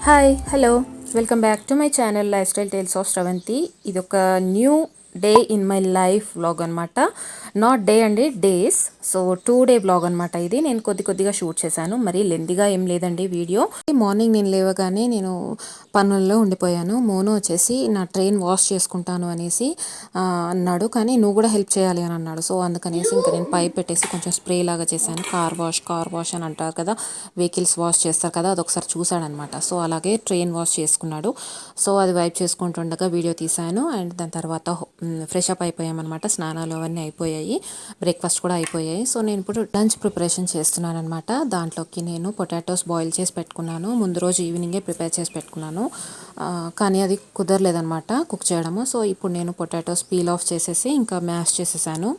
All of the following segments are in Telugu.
Hi hello welcome back to my channel life style tales of Sravanthi. ఇది ఒక new day in my life vlog అనమాట. నాట్ డే అండి, డేస్. సో 2 డే వ్లాగ్ అనమాట. ఇది నేను కొద్దిగా షూట్ చేశాను, మరీ లెంతీగా ఏం లేదండి వీడియో. మార్నింగ్ నేను లేవగానే నేను పనుల్లో ఉండిపోయాను. మోను వచ్చేసి నా ట్రైన్ వాష్ చేసుకుంటాను అనేసి అన్నాడు, కానీ నువ్వు కూడా హెల్ప్ చేయాలి అని అన్నాడు. సో అందుకనేసి ఇంకా నేను పైప్ పెట్టేసి కొంచెం స్ప్రే లాగా చేశాను. కార్ వాష్ అని అంటారు కదా, వెహికల్స్ వాష్ చేస్తారు కదా, అదొకసారి చూసాడనమాట. సో అలాగే ట్రైన్ వాష్ చేసుకున్నాడు. సో అది వైప్ చేసుకుంటుండగా వీడియో తీశాను. అండ్ దాని తర్వాత ఫ్రెష్ అప్ అయిపోయామన్నమాట. స్నానాలు అవన్నీ అయిపోయాయి, బ్రేక్ఫాస్ట్ కూడా అయిపోయాయి. సో నేను ఇప్పుడు లంచ్ ప్రిపరేషన్ చేస్తున్నాను అనమాట. దాంట్లోకి నేను పొటాటోస్ బాయిల్ చేసి పెట్టుకున్నాను. ముందు రోజు ఈవినింగే ప్రిపేర్ చేసి పెట్టుకున్నాను, కానీ అది కుదరలేదనమాట కుక్ చేయడము. సో ఇప్పుడు నేను పొటాటోస్ పీల్ ఆఫ్ చేసేసి ఇంకా మ్యాష్ చేసేసాను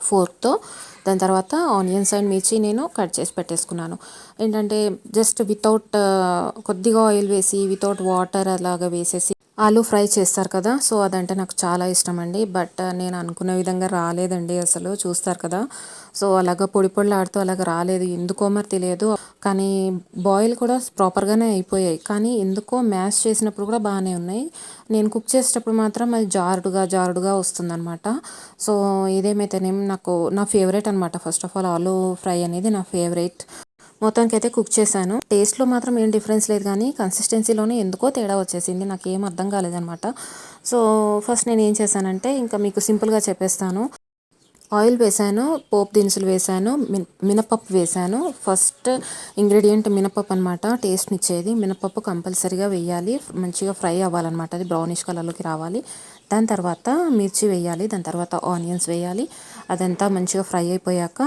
ఫోర్క్తో. దాని తర్వాత ఆనియన్స్ అండ్ మిర్చి నేను కట్ చేసి పెట్టేసుకున్నాను. ఏంటంటే జస్ట్ వితౌట్ కొద్దిగా ఆయిల్ వేసి వితౌట్ వాటర్ అలాగా వేసేసి ఆలూ ఫ్రై చేస్తారు కదా, సో అదంటే నాకు చాలా ఇష్టం అండి. బట్ నేను అనుకున్న విధంగా రాలేదండి, అసలు చూస్తారు కదా. సో అలాగ పొడి పొడిలాడుతూ అలాగ రాలేదు, ఎందుకో మరి తెలియదు. కానీ బాయిల్ కూడా ప్రాపర్గానే అయిపోయాయి, కానీ ఎందుకో మ్యాష్ చేసినప్పుడు కూడా బాగానే ఉన్నాయి. నేను కుక్ చేసేటప్పుడు మాత్రం అది జారుడుగా వస్తుందన్నమాట. సో ఇదేమైతేనేం నాకు నా ఫేవరెట్ అనమాట. First of all aloo fry అనేది నా ఫేవరెట్. మొత్తానికి అయితే కుక్ చేశాను. టేస్ట్లో మాత్రం ఏం డిఫరెన్స్ లేదు, కానీ కన్సిస్టెన్సీలోనే ఎందుకో తేడా వచ్చేసింది, నాకు ఏం అర్థం కాలేదనమాట. సో ఫస్ట్ నేను ఏం చేశానంటే ఇంకా మీకు సింపుల్గా చెప్పేస్తాను. ఆయిల్ వేసాను, పోపు దినుసులు వేసాను, మినపప్పు వేసాను. ఫస్ట్ ఇంగ్రీడియంట్ మినపప్పు అనమాట, టేస్ట్ని ఇచ్చేది. మినపప్పు కంపల్సరీగా వేయాలి, మంచిగా ఫ్రై అవ్వాలన్నమాట, అది బ్రౌనిష్ కలర్లోకి రావాలి. దాని తర్వాత మిర్చి వేయాలి, దాని తర్వాత ఆనియన్స్ వేయాలి. అదంతా మంచిగా ఫ్రై అయిపోయాక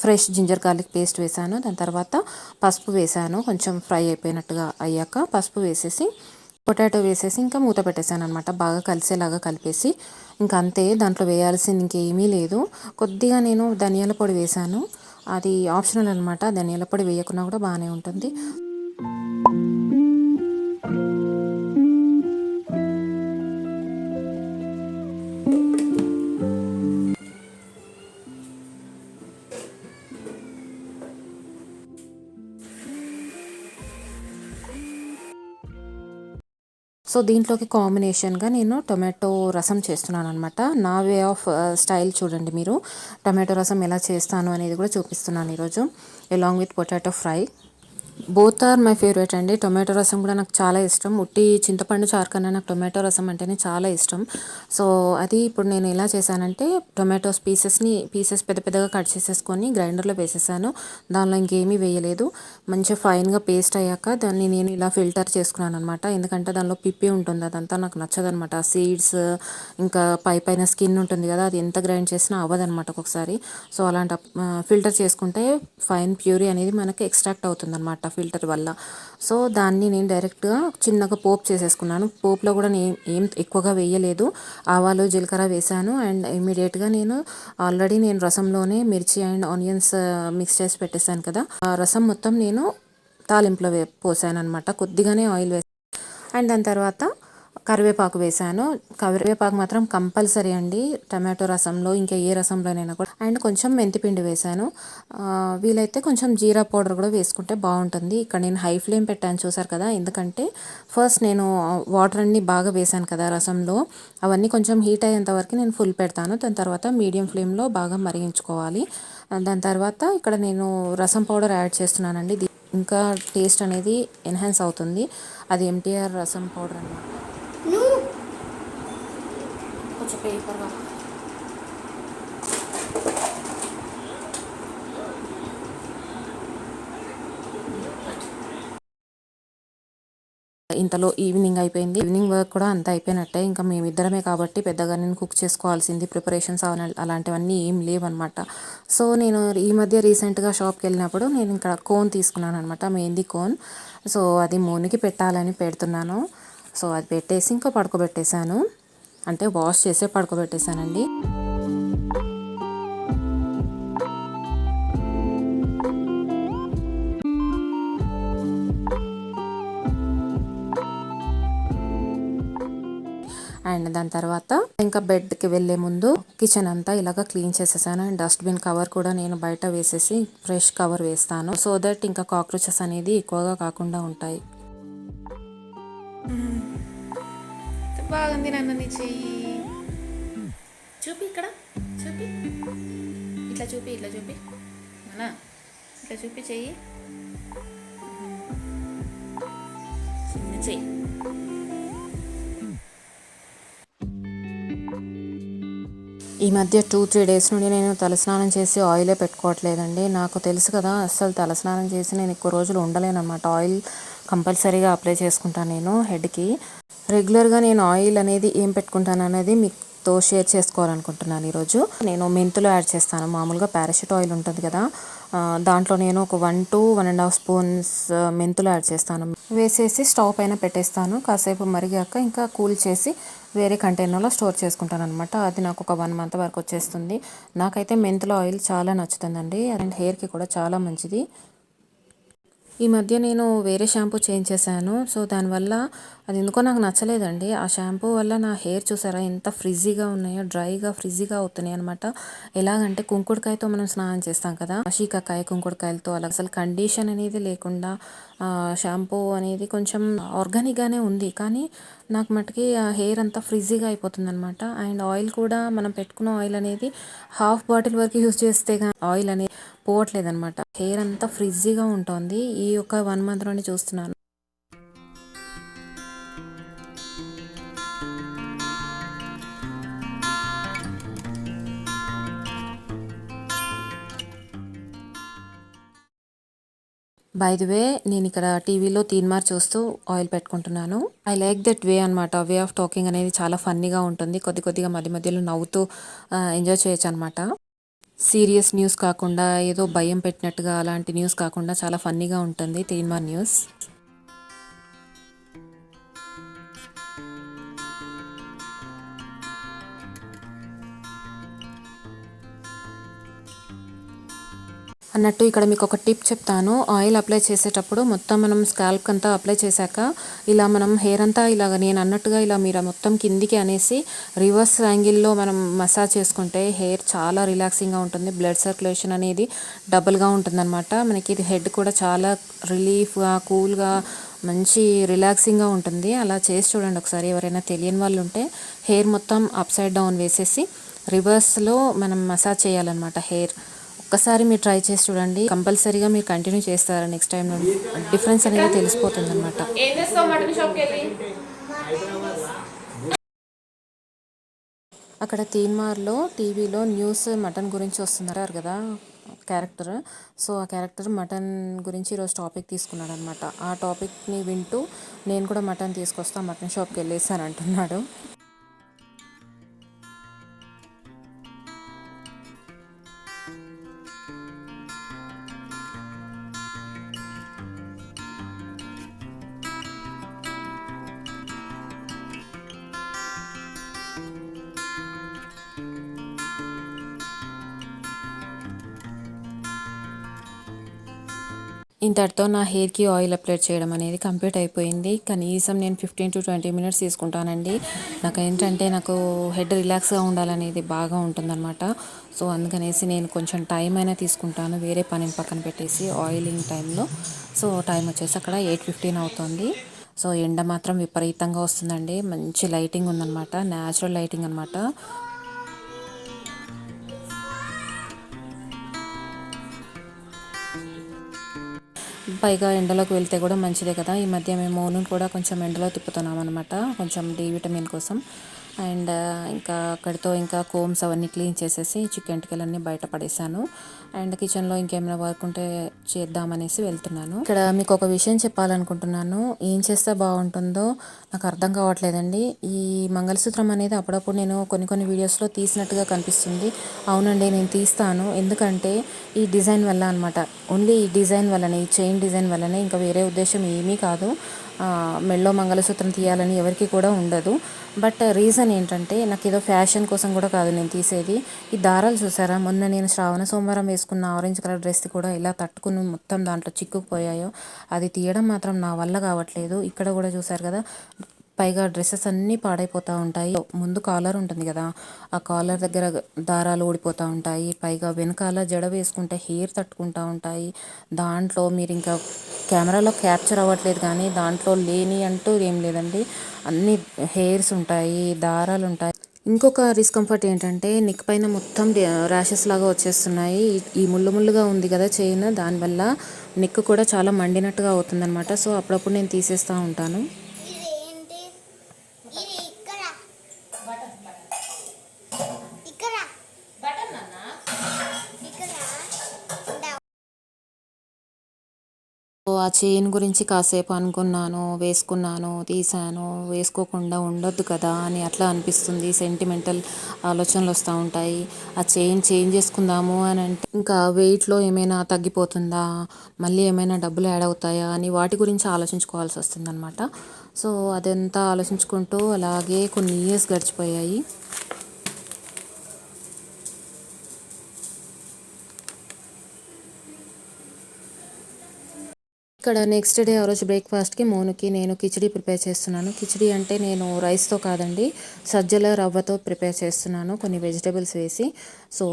ఫ్రెష్ జింజర్ గార్లిక్ పేస్ట్ వేసాను. దాని తర్వాత పసుపు వేసాను, కొంచెం ఫ్రై అయిపోయినట్టుగా అయ్యాక పసుపు వేసేసి పొటాటో వేసేసి ఇంకా మూత పెట్టేశాను అనమాట, బాగా కలిసేలాగా కలిపేసి. ఇంకా అంతే, దాంట్లో వేయాల్సింది ఇంకేమీ లేదు. కొద్దిగా నేను ధనియాల పొడి వేసాను, అది ఆప్షనల్ అనమాట. ధనియాల పొడి వేయకున్నా కూడా బాగానే ఉంటుంది. సో దీంట్లోకి కాంబినేషన్గా నేను టొమాటో రసం చేస్తున్నాను అనమాట. నా వే ఆఫ్ స్టైల్ చూడండి మీరు. టొమాటో రసం ఎలా చేస్తాను అనేది కూడా చూపిస్తున్నాను ఈరోజు, along with potato fry. Both are my favourite అండి. టొమాటో రసం కూడా నాకు చాలా ఇష్టం. ఉట్టి చింతపండు చారు కన్నా నాకు టొమాటో రసం అంటేనే చాలా ఇష్టం. సో అది ఇప్పుడు నేను ఎలా చేశానంటే, టొమాటోస్ పీసెస్ పెద్ద పెద్దగా కట్ చేసేసుకొని గ్రైండర్లో వేసేసాను. దానిలో ఇంకేమీ వేయలేదు. మంచిగా ఫైన్గా పేస్ట్ అయ్యాక దాన్ని నేను ఇలా ఫిల్టర్ చేసుకున్నాను అనమాట. ఎందుకంటే దానిలో పిప్పి ఉంటుంది, అదంతా నాకు నచ్చదనమాట. సీడ్స్ ఇంకా పైన స్కిన్ ఉంటుంది కదా, అది ఎంత గ్రైండ్ చేసినా అవ్వదనమాట ఒక్కొక్కసారి. సో అలాంటి ఫిల్టర్ చేసుకుంటే ఫైన్ ప్యూరీ అనేది మనకి ఎక్స్ట్రాక్ట్ అవుతుంది అనమాట ఫిల్టర్ వల్ల. సో దాన్ని నేను డైరెక్ట్గా చిన్నగా పోపు చేసేసుకున్నాను. పోపులో కూడా నేను ఏం ఎక్కువగా వేయలేదు, ఆవాలు జీలకర్ర వేసాను. అండ్ ఇమీడియట్గా ఆల్రెడీ నేను రసంలోనే మిర్చి అండ్ ఆనియన్స్ మిక్స్ చేసి పెట్టేశాను కదా, ఆ రసం మొత్తం నేను తాలింపులో పోసాను అనమాట. కొద్దిగానే ఆయిల్ వేసాను. అండ్ దాని తర్వాత కరివేపాకు వేసాను. కరివేపాకు మాత్రం కంపల్సరీ అండి టమాటో రసంలో, ఇంకా ఏ రసంలోనైనా కూడా. అండ్ కొంచెం మెంతిపిండి వేసాను. వీలైతే కొంచెం జీరా పౌడర్ కూడా వేసుకుంటే బాగుంటుంది. ఇక్కడ నేను హై ఫ్లేమ్ పెట్టాను, చూసారు కదా. ఎందుకంటే ఫస్ట్ నేను వాటర్ అన్నీ బాగా వేసాను కదా రసంలో, అవన్నీ కొంచెం హీట్ అయ్యేంత వరకు నేను ఫుల్ పెడతాను. దాని తర్వాత మీడియం ఫ్లేమ్లో బాగా మరిగించుకోవాలి. దాని తర్వాత ఇక్కడ నేను రసం పౌడర్ యాడ్ చేస్తున్నానండి. ఇంకా టేస్ట్ అనేది ఎన్హాన్స్ అవుతుంది. అది ఎంటీఆర్ రసం పౌడర్ అన్నమాట. కొంచెం పేపర్గా ఇంతలో ఈవినింగ్ అయిపోయింది. ఈవినింగ్ వర్క్ కూడా అంతా అయిపోయినట్టే. ఇంకా మేమిద్దరమే కాబట్టి పెద్దగా నేను కుక్ చేసుకోవాల్సింది ప్రిపరేషన్స్ అలాంటివన్నీ ఏం లేవన్నమాట. సో నేను ఈ మధ్య రీసెంట్గా షాప్కి వెళ్ళినప్పుడు నేను ఇక్కడ కోన్ తీసుకున్నాను అనమాట, మెహందీ కోన్. సో అది మోనికి పెట్టాలని పెడుతున్నాను. సో అది పెట్టేసి ఇంకా పడుకోబెట్టేశాను, అంటే వాష్ చేసే పడుకోబెట్టేశానండి. అండ్ దాని తర్వాత ఇంకా బెడ్కి వెళ్ళే ముందు కిచెన్ అంతా ఇలాగ క్లీన్ చేసేసాను. అండ్ డస్ట్బిన్ కవర్ కూడా నేను బయట వేసేసి ఫ్రెష్ కవర్ వేస్తాను, సో దట్ ఇంకా కాక్రోచెస్ అనేది ఎక్కువగా కాకుండా ఉంటాయి. బాగుంది నాన్న నీ చెయ్యి. చూపి ఇక్కడ, చూపి, ఇట్లా చూపి, ఇట్లా చూపి నాన్న, ఇట్లా చూపి చెయ్యి, చిన్న చెయ్యి. ఈ మధ్య 2-3 డేస్ నుండి నేను తలస్నానం చేసి ఆయిలే పెట్టుకోవట్లేదండి. నాకు తెలుసు కదా, అస్సలు తలస్నానం చేసి నేను ఎక్కువ రోజులు ఉండలేనమాట. ఆయిల్ కంపల్సరీగా అప్లై చేసుకుంటాను నేను హెడ్కి. రెగ్యులర్గా నేను ఆయిల్ అనేది ఏం పెట్టుకుంటాను అనేది మీతో షేర్ చేసుకోవాలనుకుంటున్నాను ఈరోజు. నేను మెంతులు యాడ్ చేస్తాను. మామూలుగా పారాషూట్ ఆయిల్ ఉంటుంది కదా, దాంట్లో నేను ఒక 1 to 1.5 స్పూన్స్ మెంతులు యాడ్ చేస్తాను. వేసేసి స్టవ్ పైన పెట్టేస్తాను. కాసేపు మరిగాక ఇంకా కూల్ చేసి వేరే కంటైనర్లో స్టోర్ చేసుకుంటాను అనమాట. అది నాకు ఒక 1 month వరకు వచ్చేస్తుంది. నాకైతే మెంతుల ఆయిల్ చాలా నచ్చుతుందండి, అండ్ హెయిర్కి కూడా చాలా మంచిది. ఈ మధ్య నేను వేరే షాంపూ చేంజ్ చేశాను. సో దానివల్ల అది ఎందుకో నాకు నచ్చలేదండి. ఆ షాంపూ వల్ల నా హెయిర్ చూసారా ఎంత ఫ్రిజీగా ఉన్నాయో, డ్రైగా ఫ్రిజీగా అవుతున్నాయి అనమాట. ఎలాగంటే కుంకుడుకాయతో మనం స్నానం చేస్తాం కదా, షీకాకాయ కుంకుడుకాయలతో, అలా అసలు కండిషన్ అనేది లేకుండా షాంపూ అనేది కొంచెం ఆర్గానిక్గానే ఉంది, కానీ నాకు మటుకి ఆ హెయిర్ అంతా ఫ్రిజీగా అయిపోతుంది అనమాట. అండ్ ఆయిల్ కూడా మనం పెట్టుకున్న ఆయిల్ అనేది హాఫ్ బాటిల్ వరకు యూజ్ చేస్తే ఆయిల్ అనేది పోవట్లేదనమాట. హెయిర్ అంతా ఫ్రిజీగా ఉంటుంది. ఈ ఒక 1 month నుండి చూస్తున్నాను. బై ది వే, నేను ఇక్కడ టీవీలో తీన్మార్ చూస్తూ ఆయిల్ పెట్టుకుంటున్నాను. ఐ లైక్ దట్ వే అనమాట. వే ఆఫ్ టాకింగ్ అనేది చాలా ఫన్నీగా ఉంటుంది. కొద్దిగా మధ్య మధ్యలో నవ్వుతూ ఎంజాయ్ చేయొచ్చు అనమాట. సీరియస్ న్యూస్ కాకుండా, ఏదో భయం పెట్టినట్టుగా అలాంటి న్యూస్ కాకుండా చాలా ఫన్నీగా ఉంటుంది తీన్మార్ న్యూస్. అన్నట్టు ఇక్కడ మీకు ఒక టిప్ చెప్తాను. ఆయిల్ అప్లై చేసేటప్పుడు మొత్తం మనం స్కాల్ప్ అంతా అప్లై చేశాక ఇలా మనం హెయిర్ అంతా ఇలాగ నేను అన్నట్టుగా ఇలా మీరు మొత్తం కిందికి అనేసి రివర్స్ యాంగిల్లో మనం మసాజ్ చేసుకుంటే హెయిర్ చాలా రిలాక్సింగ్గా ఉంటుంది. బ్లడ్ సర్క్యులేషన్ అనేది డబుల్గా ఉంటుందన్నమాట. మనకి ఇది హెడ్ కూడా చాలా రిలీఫ్గా, కూల్గా, మంచి రిలాక్సింగ్గా ఉంటుంది. అలా చేసి చూడండి ఒకసారి. ఎవరైనా తెలియని వాళ్ళు ఉంటే హెయిర్ మొత్తం అప్ సైడ్ డౌన్ వేసేసి రివర్స్లో మనం మసాజ్ చేయాలన్నమాట హెయిర్. ఒక్కసారి మీరు ట్రై చేసి చూడండి, కంపల్సరీగా మీరు కంటిన్యూ చేస్తారు. నెక్స్ట్ టైం నుండి డిఫరెన్స్ అనేది తెలిసిపోతుంది అనమాట. అక్కడ తీన్మార్లో టీవీలో న్యూస్ మటన్ గురించి వస్తున్నారు కదా క్యారెక్టర్. సో ఆ క్యారెక్టర్ మటన్ గురించి ఈరోజు టాపిక్ తీసుకున్నాడు అనమాట. ఆ టాపిక్ని వింటూ నేను కూడా మటన్ తీసుకొస్తా, మటన్ షాప్కి వెళ్ళేసాను అంటున్నాడు. ఇంతటితో నా హెయిర్కి ఆయిల్ అప్లై చేయడం అనేది కంప్లీట్ అయిపోయింది. కనీసం నేను 15 to 20 minutes తీసుకుంటానండి. ఏంటంటే నాకు హెడ్ రిలాక్స్గా ఉండాలనేది బాగా ఉంటుందన్నమాట. సో అందుకనేసి నేను కొంచెం టైం అయినా తీసుకుంటాను, వేరే పనిని పక్కన పెట్టేసి ఆయిలింగ్ టైంలో. సో టైం వచ్చేసి అక్కడ 8:15 అవుతుంది. సో ఎండ మాత్రం విపరీతంగా వస్తుందండి. మంచి లైటింగ్ ఉందన్నమాట, న్యాచురల్ లైటింగ్ అనమాట. పైగా ఎండలోకి వెళ్తే కూడా మంచిదే కదా. ఈ మధ్య మేము మోను కూడా కొంచెం ఎండలో తిప్పుతున్నాం అనమాట, కొంచెం డి విటమిన్ కోసం. అండ్ ఇంకా అక్కడితో ఇంకా కోమ్స్ అవన్నీ క్లీన్ చేసేసి చికెన్ టికెలన్నీ బయట పడేసాను. అండ్ కిచెన్లో ఇంకేమైనా వర్క్ ఉంటే చేద్దామనేసి వెళ్తున్నాను. ఇక్కడ మీకు ఒక విషయం చెప్పాలనుకుంటున్నాను. ఏం చేస్తే బాగుంటుందో నాకు అర్థం కావట్లేదండి. ఈ మంగళసూత్రం అనేది అప్పుడప్పుడు నేను కొన్ని వీడియోస్లో తీసినట్టుగా కనిపిస్తుంది. అవునండి, నేను తీస్తాను. ఎందుకంటే ఈ డిజైన్ వల్ల అనమాట. ఓన్లీ ఈ డిజైన్ వల్లనే, ఈ చైన్ డిజైన్ వల్లనే, ఇంకా వేరే ఉద్దేశం ఏమీ కాదు. మెళ్ళో మంగళసూత్రం తీయాలని ఎవరికి కూడా ఉండదు. బట్ రీజన్ ఏంటంటే నాకు ఏదో ఫ్యాషన్ కోసం కూడా కాదు నేను తీసేది. ఈ దారాలు చూసారా, మొన్న నేను శ్రావణ సోమవారం వేసుకున్న ఆరెంజ్ కలర్ డ్రెస్ కూడా ఇలా తట్టుకుని మొత్తం దాంట్లో చిక్కుకుపోయాయో, అది తీయడం మాత్రం నా వల్ల కావట్లేదు. ఇక్కడ కూడా చూసారు కదా, పైగా డ్రెస్సెస్ అన్నీ పాడైపోతూ ఉంటాయి. ముందు కాలర్ ఉంటుంది కదా, ఆ కాలర్ దగ్గర దారాలు ఊడిపోతూ ఉంటాయి. పైగా వెనకాల జడ వేసుకుంటే హెయిర్ తట్టుకుంటూ ఉంటాయి. దాంట్లో మీరు ఇంకా కెమెరాలో క్యాప్చర్ అవ్వట్లేదు కానీ దాంట్లో లేని అంటూ ఏం లేదండి. అన్ని హెయిర్స్ ఉంటాయి, దారాలు ఉంటాయి. ఇంకొక డిస్కంఫర్ట్ ఏంటంటే నెక్ పైన మొత్తం ర్యాషెస్ లాగా వచ్చేస్తున్నాయి. ఈ ముళ్ళు ముళ్ళుగా ఉంది కదా చైన్, దానివల్ల నెక్ కూడా చాలా మండినట్టుగా అవుతుందన్నమాట. సో అప్పుడప్పుడు నేను తీసేస్తూ ఉంటాను. ఆ చైన్ గురించి కాసేపు అనుకున్నాను, వేసుకున్నాను, తీసాను, వేసుకోకుండా ఉండొద్దు కదా అని అట్లా అనిపిస్తుంది. సెంటిమెంటల్ ఆలోచనలు వస్తూ ఉంటాయి. ఆ చైన్ చేంజ్ చేసుకుందాము అని అంటే ఇంకా వెయిట్లో ఏమైనా తగ్గిపోతుందా, మళ్ళీ ఏమైనా డబ్బులు యాడ్ అవుతాయా అని వాటి గురించి ఆలోచించుకోవాల్సి వస్తుందన్నమాట. సో అదంతా ఆలోచించుకుంటూ అలాగే కొన్ని ఇయర్స్ గడిచిపోయాయి. ఇక్కడ నెక్స్ట్ డే ఆ రోజు బ్రేక్ఫాస్ట్కి మోనుకి నేను కిచిడి ప్రిపేర్ చేస్తున్నాను. కిచిడి అంటే నేను రైస్తో కాదండి, సజ్జల రవ్వతో ప్రిపేర్ చేస్తున్నాను, కొన్ని వెజిటేబుల్స్ వేసి. సో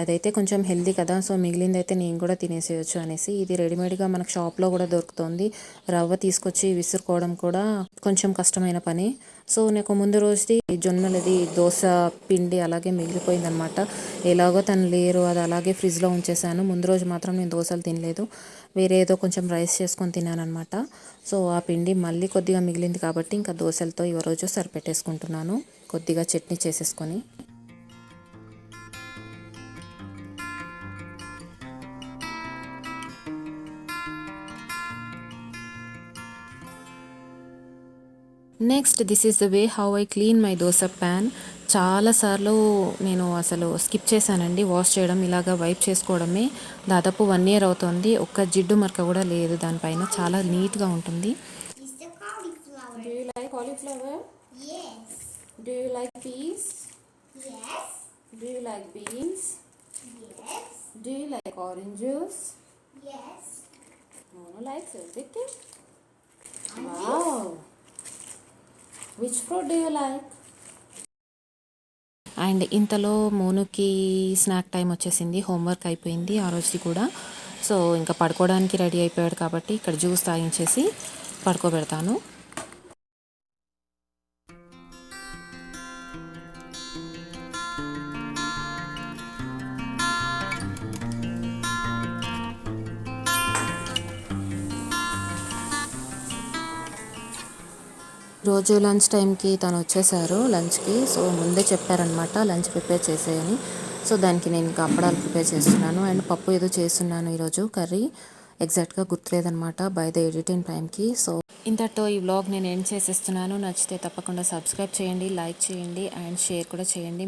అదైతే కొంచెం హెల్దీ కదా, సో మిగిలింది అయితే నేను కూడా తినేసేయచ్చు అనేసి. ఇది రెడీమేడ్గా మనకు షాప్లో కూడా దొరుకుతుంది. రవ్వ తీసుకొచ్చి విసురుకోవడం కూడా కొంచెం కష్టమైన పని. సో నాకు ముందు రోజుది జొన్నలది దోశ పిండి అలాగే మిగిలిపోయిందనమాట. ఎలాగో తను లేరు, అది అలాగే ఫ్రిడ్జ్లో ఉంచేసాను. ముందు రోజు మాత్రం నేను దోశలు తినలేదు, వేరే ఏదో కొంచెం రైస్ చేసుకొని తినానమాట. సో ఆ పిండి మళ్ళీ కొద్దిగా మిగిలింది కాబట్టి ఇంకా దోశలతో ఈ రోజు సరిపెట్టేసుకుంటున్నాను, కొద్దిగా చట్నీ చేసేసుకొని. Next this is the way how I clean my dosa pan. చాలాసార్లు నేను అసలు స్కిప్ చేశానండి వాష్ చేయడం. ఇలాగా వైప్ చేసుకోవడమే దాదాపు 1 year అవుతుంది. ఒక్క జిడ్డు మరక కూడా లేదు దానిపైన, చాలా నీట్గా ఉంటుంది. Do you like cauliflower? Yes. Do you like peas? Yes. Do you like beans? Yes. Do you like orange juice? Yes. Mono likes everything. Wow. Which fruit do you like? And ఇంతలో మోనుకి స్నాక్ టైం వచ్చేసింది, హోంవర్క్ అయిపోయింది ఆ రోజుది కూడా. సో ఇంకా పడుకోవడానికి రెడీ అయిపోయాడు కాబట్టి ఇక్కడ జ్యూస్ తాగించేసి పడుకోబెడతాను. రోజు లంచ్ టైంకి తను వచ్చేసారు లంచ్కి. సో ముందే చెప్పారనమాట లంచ్ ప్రిపేర్ చేసేయని. సో దానికి నేను ఇంకా అప్పడాలు ప్రిపేర్ చేస్తున్నాను అండ్ పప్పు ఏదో చేస్తున్నాను ఈరోజు, కర్రీ ఎగ్జాక్ట్గా గుర్తులేదనమాట బై ద ఎడిటింగ్ టైంకి. సో ఇంతటితో ఈ వ్లాగ్ నేను ఎండ్ చేసేస్తున్నాను. నచ్చితే తప్పకుండా సబ్స్క్రైబ్ చేయండి, లైక్ చేయండి అండ్ షేర్ కూడా చేయండి.